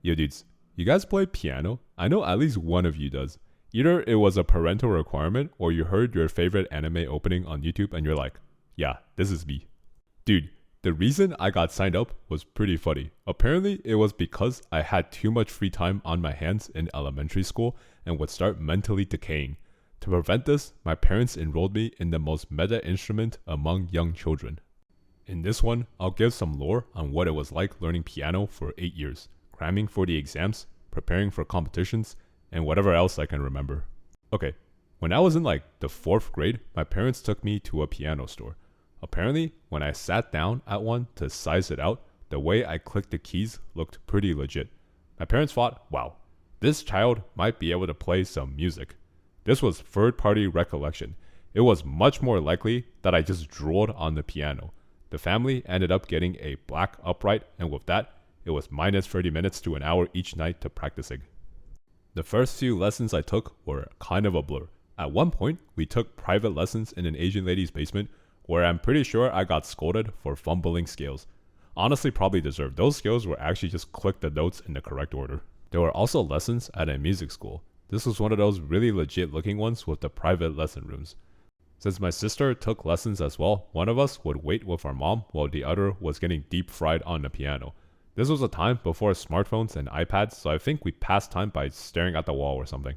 Yo dudes, you guys play piano? I know at least one of you does. Either it was a parental requirement or you heard your favorite anime opening on YouTube and you're like, yeah, this is me. Dude, the reason I got signed up was pretty funny. Apparently, it was because I had too much free time on my hands in elementary school and would start mentally decaying. To prevent this, my parents enrolled me in the most meta instrument among young children. In this one, I'll give some lore on what it was like learning piano for 8 years, cramming for the exams, preparing for competitions, and whatever else I can remember. Okay, when I was in like the 4th grade, my parents took me to a piano store. Apparently, when I sat down at one to size it out, the way I clicked the keys looked pretty legit. My parents thought, wow, this child might be able to play some music. This was third-party recollection. It was much more likely that I just drooled on the piano. The family ended up getting a black upright, and with that, it was minus 30 minutes to an hour each night to practicing. The first few lessons I took were kind of a blur. At one point, we took private lessons in an Asian lady's basement, where I'm pretty sure I got scolded for fumbling scales. Honestly, probably deserved. Those scales were actually just click the notes in the correct order. There were also lessons at a music school. This was one of those really legit looking ones with the private lesson rooms. Since my sister took lessons as well, one of us would wait with our mom while the other was getting deep fried on the piano. This was a time before smartphones and iPads, so I think we passed time by staring at the wall or something.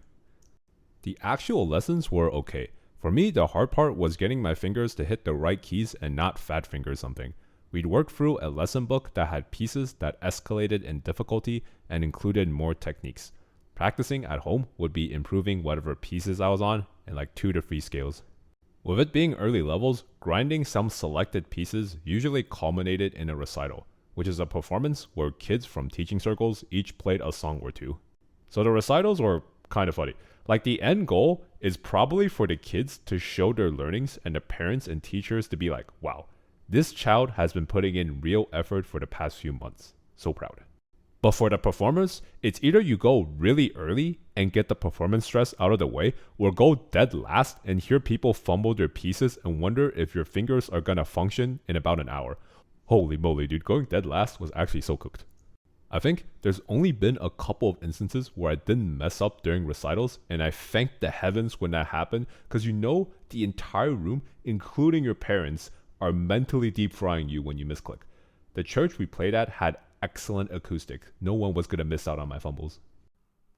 The actual lessons were okay. For me, the hard part was getting my fingers to hit the right keys and not fat finger something. We'd work through a lesson book that had pieces that escalated in difficulty and included more techniques. Practicing at home would be improving whatever pieces I was on in like 2 to 3 scales. With it being early levels, grinding some selected pieces usually culminated in a recital, which is a performance where kids from teaching circles each played a song or two. So the recitals were kind of funny. Like the end goal is probably for the kids to show their learnings and the parents and teachers to be like, wow, this child has been putting in real effort for the past few months. So proud. But for the performers, it's either you go really early and get the performance stress out of the way, or go dead last and hear people fumble their pieces and wonder if your fingers are gonna function in about an hour. Holy moly, dude, going dead last was actually so cooked. I think there's only been a couple of instances where I didn't mess up during recitals, and I thank the heavens when that happened, because you know the entire room, including your parents, are mentally deep frying you when you misclick. The church we played at had excellent acoustic. No one was going to miss out on my fumbles.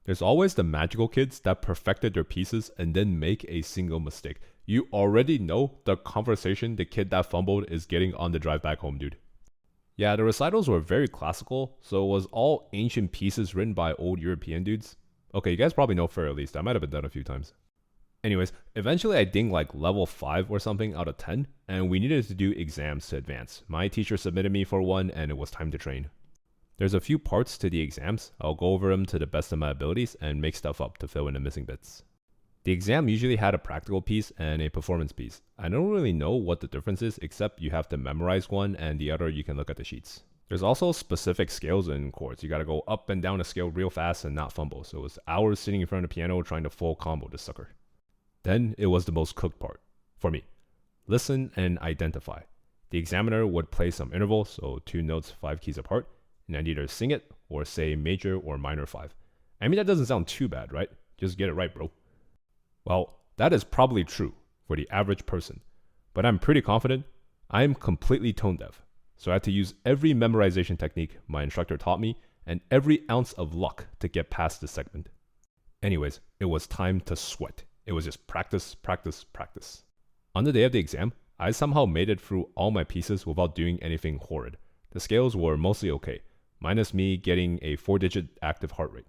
There's always the magical kids that perfected their pieces and then make a single mistake. You already know the conversation the kid that fumbled is getting on the drive back home, dude. Yeah, the recitals were very classical, so it was all ancient pieces written by old European dudes. Okay, you guys probably know Fair at least. I might have been done a few times. Anyways, eventually I dinged like level 5 or something out of 10, and we needed to do exams to advance. My teacher submitted me for one, and it was time to train. There's a few parts to the exams. I'll go over them to the best of my abilities and make stuff up to fill in the missing bits. The exam usually had a practical piece and a performance piece. I don't really know what the difference is, except you have to memorize one and the other you can look at the sheets. There's also specific scales and chords. You gotta go up and down a scale real fast and not fumble. So it was hours sitting in front of the piano trying to full combo this sucker. Then it was the most cooked part, for me. Listen and identify. The examiner would play some interval, so 2 notes 5 keys apart, and I'd either sing it or say major or minor 5. I mean, that doesn't sound too bad, right? Just get it right, bro. Well, that is probably true for the average person, but I'm pretty confident I'm completely tone deaf, so I had to use every memorization technique my instructor taught me and every ounce of luck to get past this segment. Anyways, it was time to sweat. It was just practice, practice, practice. On the day of the exam, I somehow made it through all my pieces without doing anything horrid. The scales were mostly okay, minus me getting a 4-digit active heart rate.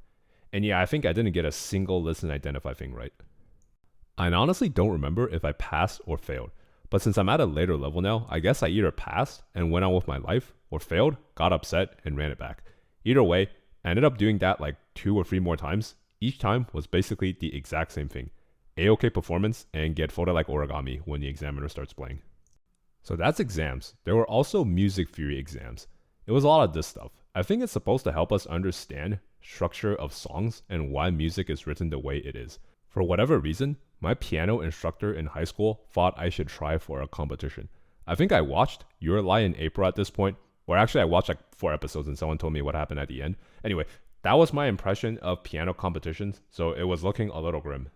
And yeah, I think I didn't get a single listen identify thing right. I honestly don't remember if I passed or failed, but since I'm at a later level now, I guess I either passed and went on with my life, or failed, got upset, and ran it back. Either way, I ended up doing that like 2 or 3 more times. Each time was basically the exact same thing. A-OK performance and get folded like origami when the examiner starts playing. So that's exams. There were also music theory exams. It was a lot of this stuff. I think it's supposed to help us understand structure of songs and why music is written the way it is. For whatever reason, my piano instructor in high school thought I should try for a competition. I think I watched Your Lie in April at this point, or actually I watched like 4 episodes and someone told me what happened at the end. Anyway, That was my impression of piano competitions, so it was looking a little grim.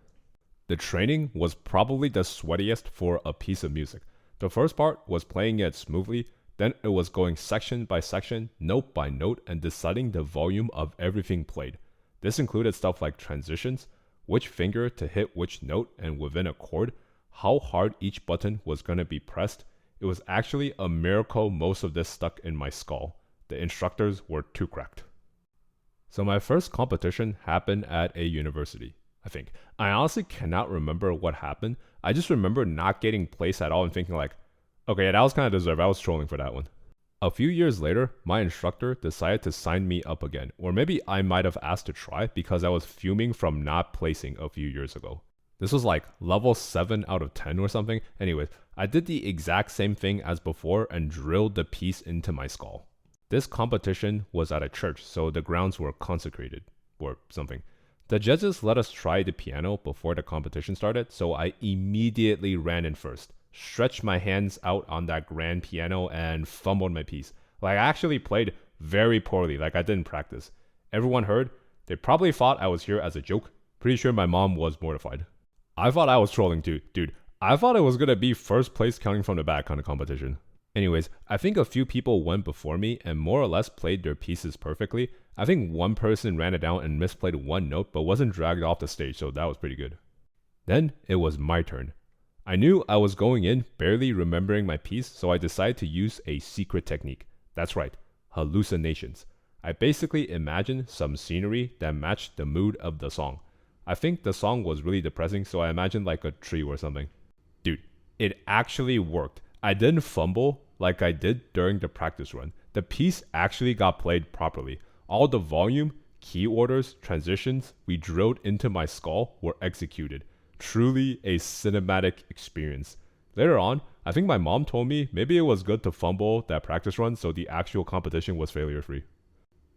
The training was probably the sweatiest for a piece of music. The first part was playing it smoothly, then it was going section by section, note by note, and deciding the volume of everything played. This included stuff like transitions, which finger to hit which note and within a chord, how hard each button was going to be pressed. It was actually a miracle most of this stuck in my skull. The instructors were too cracked. So my first competition happened at a university, I think. I honestly cannot remember what happened. I just remember not getting placed at all and thinking like, okay, yeah, that was kind of deserved. I was trolling for that one. A few years later, my instructor decided to sign me up again, or maybe I might have asked to try because I was fuming from not placing a few years ago. This was like level 7 out of 10 or something. Anyways, I did the exact same thing as before and drilled the piece into my skull. This competition was at a church, so the grounds were consecrated, or something. The judges let us try the piano before the competition started, so I immediately ran in first, stretched my hands out on that grand piano, and fumbled my piece. Like, I actually played very poorly, like I didn't practice. Everyone heard. They probably thought I was here as a joke. Pretty sure my mom was mortified. I thought I was trolling too. Dude, I thought it was gonna be first place counting from the back kind of competition. Anyways, I think a few people went before me and more or less played their pieces perfectly. I think one person ran it down and misplayed one note but wasn't dragged off the stage, so that was pretty good. Then it was my turn. I knew I was going in barely remembering my piece, so I decided to use a secret technique. That's right, hallucinations. I basically imagined some scenery that matched the mood of the song. I think the song was really depressing, so I imagined like a tree or something. Dude, it actually worked. I didn't fumble like I did during the practice run. The piece actually got played properly. All the volume, key orders, transitions we drilled into my skull were executed. Truly a cinematic experience. Later on, I think my mom told me maybe it was good to fumble that practice run so the actual competition was failure free.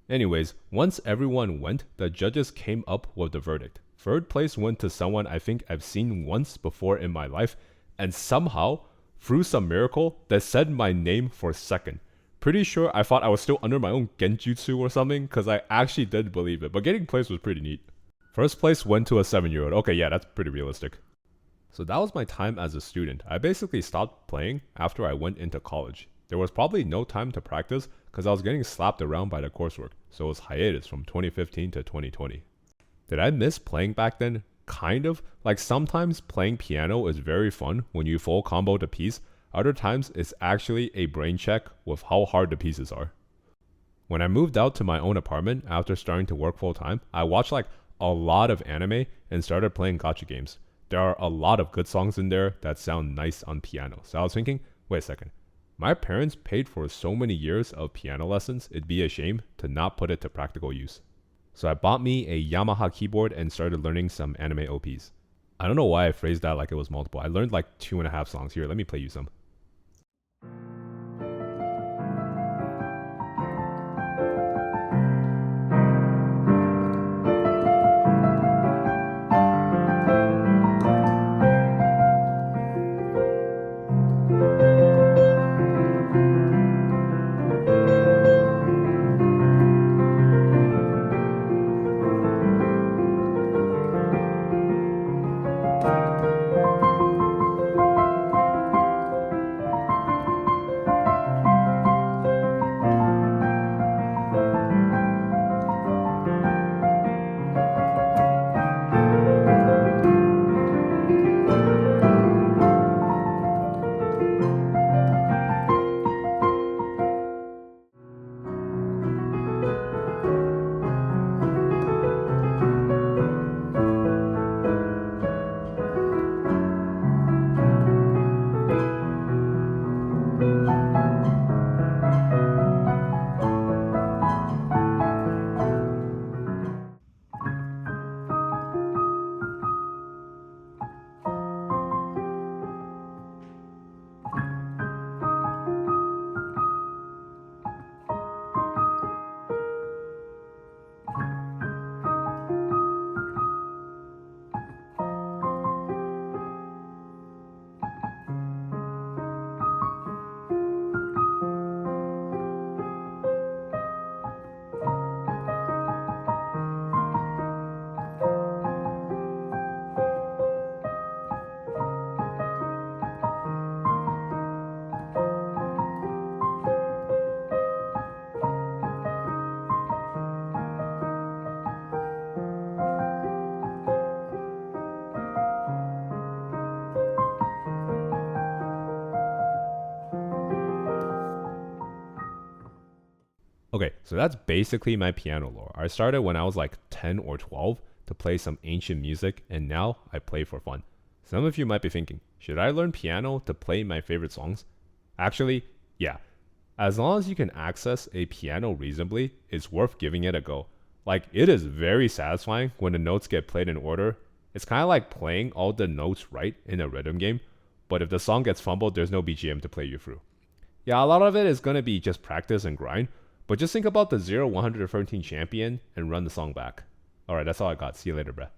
Anyways, once everyone went, the judges came up with the verdict. Third place went to someone I think I've seen once before in my life, and somehow, through some miracle, they said my name for second. Pretty sure I thought I was still under my own genjutsu or something, because I actually did believe it, but getting placed was pretty neat. First place went to a 7-year-old. Okay, yeah, that's pretty realistic. So that was my time as a student. I basically stopped playing after I went into college. There was probably no time to practice because I was getting slapped around by the coursework, so it was hiatus from 2015 to 2020. Did I miss playing back then? Kind of. Like sometimes playing piano is very fun when you full combo the piece. Other times it's actually a brain check with how hard the pieces are. When I moved out to my own apartment after starting to work full time, I watched like a lot of anime and started playing gacha games. There are a lot of good songs in there that sound nice on piano. So I was thinking, wait a second. My parents paid for so many years of piano lessons, it'd be a shame to not put it to practical use. So I bought me a Yamaha keyboard and started learning some anime OPs. I don't know why I phrased that like it was multiple. I learned like 2.5 songs. Here, let me play you some. Okay, so that's basically my piano lore. I started when I was like 10 or 12 to play some ancient music, and now I play for fun. Some of you might be thinking, should I learn piano to play my favorite songs? Actually, yeah. As long as you can access a piano reasonably, it's worth giving it a go. Like, it is very satisfying when the notes get played in order. It's kind of like playing all the notes right in a rhythm game, but if the song gets fumbled, there's no BGM to play you through. Yeah, a lot of it is gonna be just practice and grind, but just think about the 0-113 champion and run the song back. Alright, that's all I got. See you later, bruh.